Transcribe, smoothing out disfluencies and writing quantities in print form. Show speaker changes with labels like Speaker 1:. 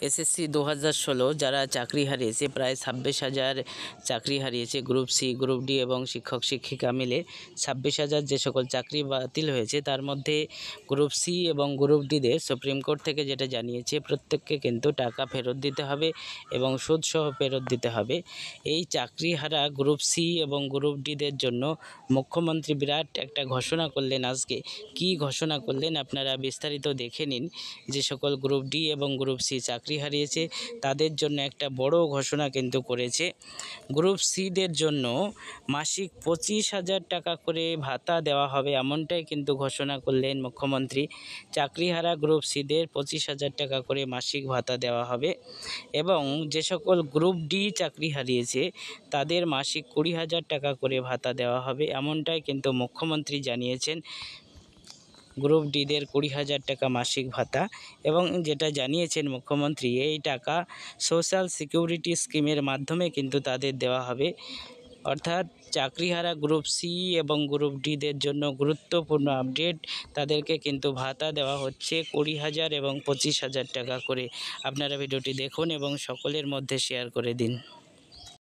Speaker 1: SSC 2016 যারা চাকরি হারিয়েছে, প্রায় 26,000 চাকরি হারিয়েছে গ্রুপ সি, গ্রুপ ডি এবং শিক্ষক শিক্ষিকা মিলে 26,000 যে সকল চাকরি বাতিল হয়েছে, তার মধ্যে গ্রুপ সি এবং গ্রুপ ডিদের সুপ্রিম কোর্ট থেকে যেটা জানিয়েছে, প্রত্যেককে কিন্তু টাকা ফেরত দিতে হবে এবং সুদসহ ফেরত দিতে হবে। এই চাকরি হারা গ্রুপ সি এবং গ্রুপ ডিদের জন্য মুখ্যমন্ত্রী বিরাট একটা ঘোষণা করলেন। আজকে কি ঘোষণা করলেন আপনারা বিস্তারিত দেখে নিন। যে সকল গ্রুপ ডি এবং গ্রুপ সি চাকরি হারিয়েছে তাদের জন্য একটা বড় ঘোষণা কিন্তু করেছে। গ্রুপ সিদের জন্য মাসিক 25,000 টাকা করে ভাতা দেওয়া হবে, এমনটাই কিন্তু ঘোষণা করলেন মুখ্যমন্ত্রী। চাকরিহারা গ্রুপ সিদের 25,000 টাকা করে মাসিক ভাতা দেওয়া হবে এবং যে সকল গ্রুপ ডি চাকরি হারিয়েছে তাদের মাসিক 20,000 টাকা করে ভাতা দেওয়া হবে, এমনটাই কিন্তু মুখ্যমন্ত্রী জানিয়েছেন। গ্রুপ ডিদের 20,000 টাকা মাসিক ভাতা এবং যেটা জানিয়েছেন মুখ্যমন্ত্রী, এই টাকা সোশ্যাল সিকিউরিটি স্কিমের মাধ্যমে কিন্তু তাদের দেওয়া হবে। অর্থাৎ চাকরিহারা গ্রুপ সি এবং গ্রুপ ডিদের জন্য গুরুত্বপূর্ণ আপডেট, তাদেরকে কিন্তু ভাতা দেওয়া হচ্ছে 20,000 এবং 25,000 টাকা করে। আপনারা ভিডিওটি দেখুন এবং সকলের মধ্যে শেয়ার করে দিন।